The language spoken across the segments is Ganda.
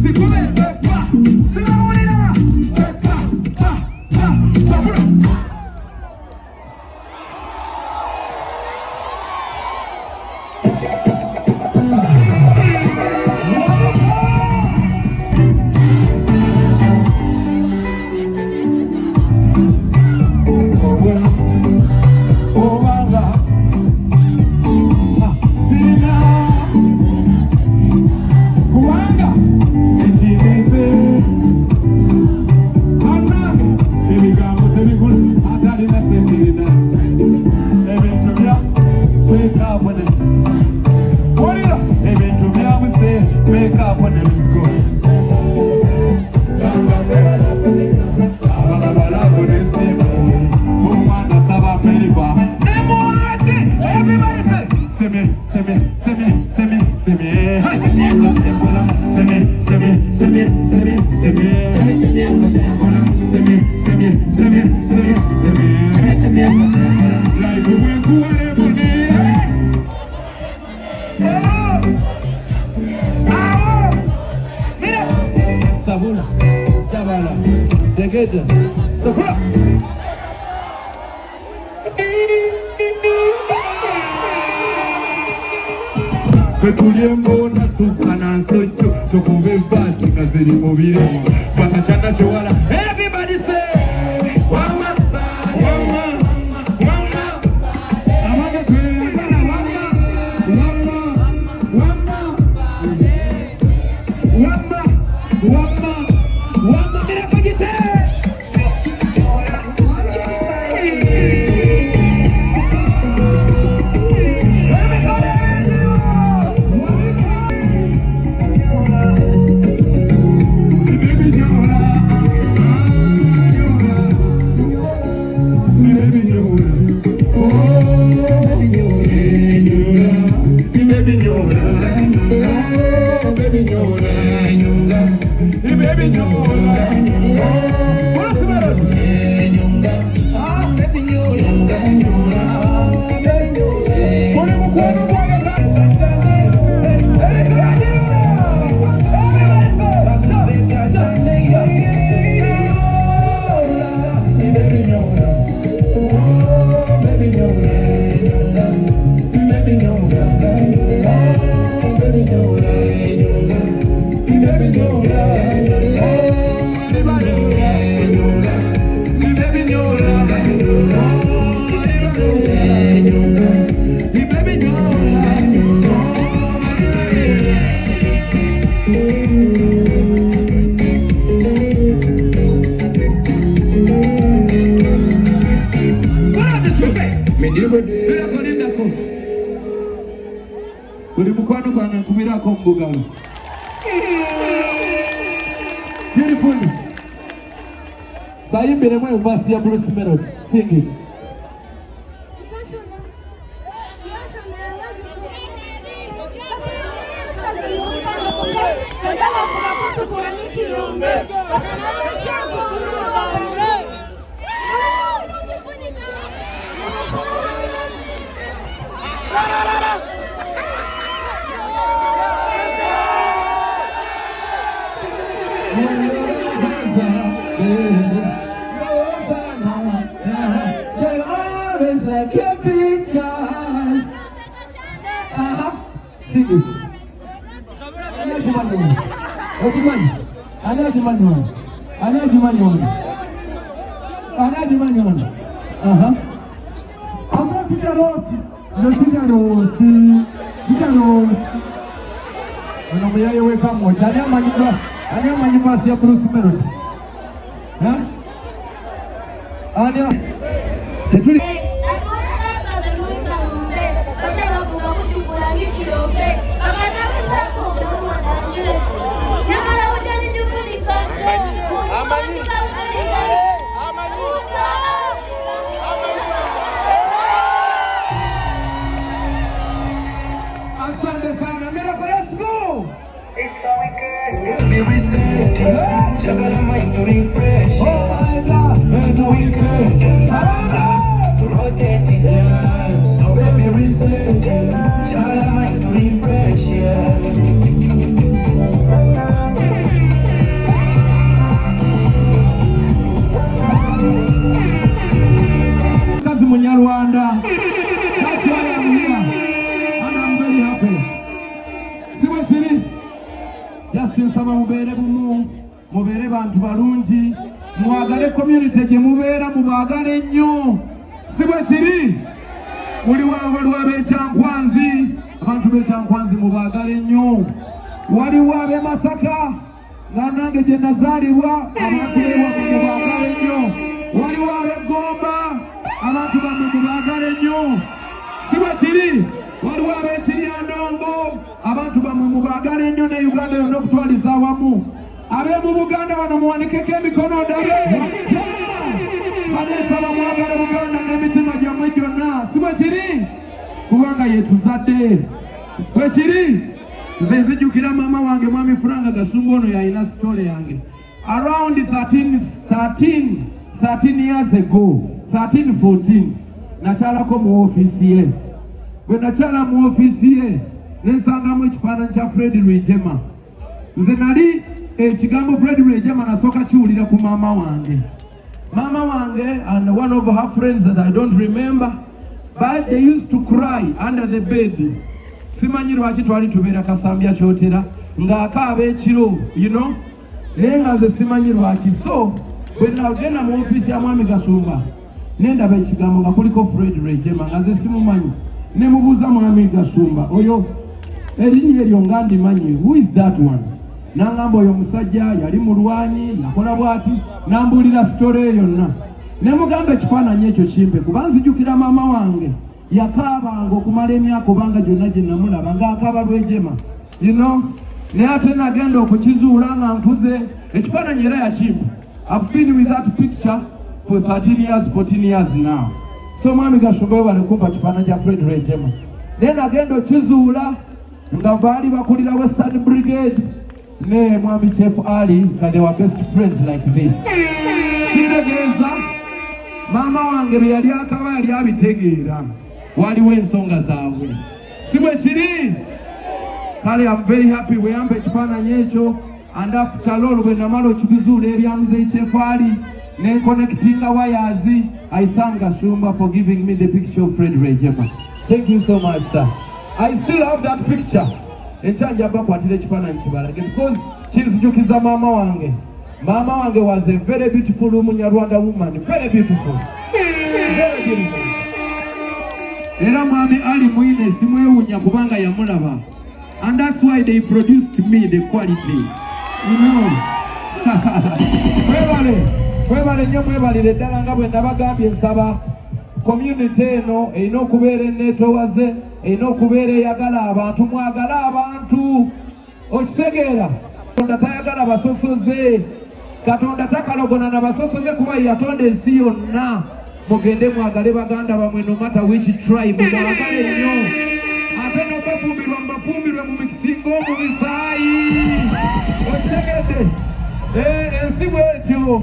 Sikube, Sabuna, Tabala, Degeda, Sabra. Petuliembo na suka na socho tukube vasi kazeri mobile pata chanda chwala. Everybody say wama wama wama amaga kwenda wama wama wama wama wama wama bila kujite. Beautiful. Bayimbere mwe verse ya blues melody. Sing it. Like your pictures. Sing it. Mubere bantu balungi mwagale community gye mubeera mubagale nnyo sibwe kiri muli waliwo ab'Ekyankwanzi abantu b'Ekyankwanzi mubagale nnyo waliwo ab'e Masaka nga nange gye nazaalibwa abantu mubagale nnyo waliwo ab'e Gomba abantu mubagale nnyo sibwe kiri waliwo ab'e Kiryandongo abantu mubagale nnyo ne Uganda yonna okutwaliza awamu abe mu Buganda wano muwanikeko emikono ndabe banesaba mwagala Buganda n'emitima gyammwe gyonna si bwe kiri kubanga yetuzadde bwe kiri Nze nzijukira mama wange mwami Franga Gasumba ono yalina story yange. Around 13 years ago, 13-14, nakyalako mu office ye. Bwe nakyala mu office ye, nensangamu ekifaananyi kya Fred Rwejema. Nze nali ekigambo Fred Rwejema nasooka kiwulira ku mama wange. Mama wange and one of her friends that I don't remember, but they used to cry under the bed. Simanyi lwaki twali tubeera Kasambya kyotera ng'akaaba ekiro, you know? Naye nga nze simanyi lwaki. So bwe nagenda mu ofiisi ya mwami Gasumba nendaba ekigambo nga kuliko Fred Rwejema nga nze simumanyi. Ne mubuuza mwami Gasumba, oyo erinnya eryo nga ndimanyi, who is that one? Nangamba oyo musajja yali mulwanyi yakola bwati, nambuulira story eyo yonna. Ne mugamba ekifaananyi ekyo kimpe kuba nzijukira maama wange yakaabanga okumala emyaka obanga gyonna gye namulaba ng'akaaba Rwejema, you know. Naye ate nagenda okukizuula nga nkuze ekifaananyi era yakimpa. I've been with that picture for 13 years, 14 years now. So mwami Gasumba bali kumpa kifaananyi kya Fred Rwejema. Naye nagenda okizuula nga baali bakulira Western Brigade ne mwami Chief Ali nga they were best friends like this. Kitegeeza mama wange bye yali akaba yali abitegeera waliwo ensonga zaabwe, si bwe kiri? Kale I'm very happy we yampa ekifaananyi ekyo, and after all bwe namala okibizuula ebyamuze Chief Ali ne connectinga wires, I thank Gasumba for giving me the picture of Fred Rwejema. Thank you so much, sir. I still have that picture. Enchanja bakwatira ekifaananyi kibalage because kinzijukiza mama wange. Mama wange was a very beautiful Munyarwanda woman, very beautiful. Very beautiful. Era mwami Ali mwine simwewunya kubanga yamulaba. And that's why they produced me the quality. You know. Mwebale nnyo mwebalire ddala nga bwe nabagambye nsaba community eno erina okubeera enneetowaze, erina okubeera eyagala abantu, mwagala abantu. Okitegeera? Katonda tayagala basosoze. Katonda takalogona na basosoze kuba yatonda ensi yonna. Mugende mwagale baganda bamwe no matter which tribe, mwagale nnyo. Ate nobafumbirwe mu mikisingo mu bisaayi. Okitegeedde? Ensi bwetyo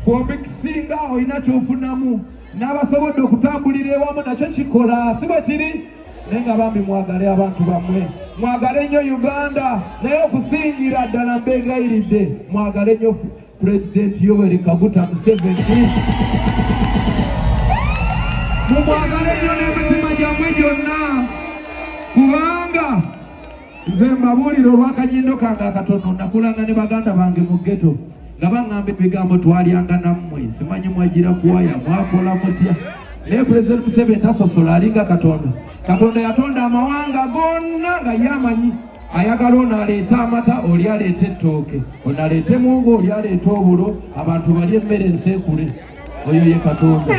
kw'omikisinga olina kyofunamu. N'abasobodde okutambulira ewamu nakyo kikola, si bwe kiri? Naye nga bambi mwagale abantu bammwe, mwagale nnyo Uganda, naye okusingira ddala mbeegayiridde mwagale nnyo President Yoweri Kaguta Museveni. Mumwagale nnyo n'emitima gyammwe gyonna, kubanga nze mbabuulira olw'akanyindo kange akatono nakulanga ne baganda bange mu ghetto nga baŋŋamba ebigambo twalyanga nammwe, simanyi mwagira kuwaya mwakola mutya. Naye President Museveni tasosola, alinga Katonda. Katonda yatonda amawanga gonna nga yamanyi. Ayagala ono aleeta amata, oli aleeta ettooke, ono aleeta muwogo, oli aleeta obulo, abantu balye emmere enseekule. Oyo ye Katonda.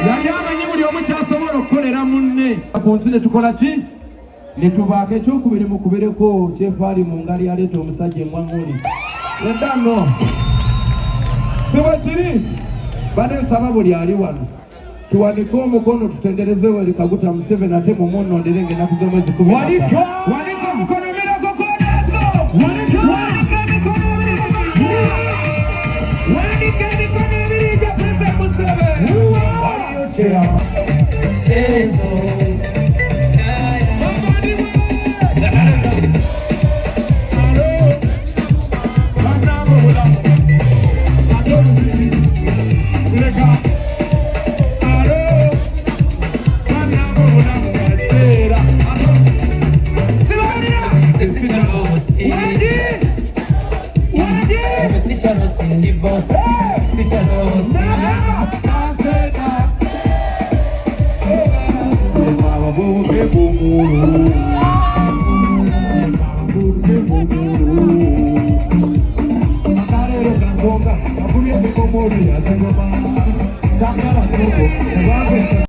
Yali amanyi buli omu kyasobola okukolera munne. Ku nsi ne tukola ki? Ne tubaako ekyokubiri mu kubereko Chief Ali mu ngali aleeta omusajja eŋŋwaŋŋuli. Edda nno. Si bwe kiri? Bade nsaba buli ali wano tuwanike omukono tutendereze Yoweri Kaguta Museveni ate mumunondere ng'ennaku z'omwezi 10. Wanika omukono mirako kodesko! Wanika emikono ebiri! Wanika emikono ebiri gya President Museveni! Aliyo kyama. Akare lo kanzonga, akuye mikomo ya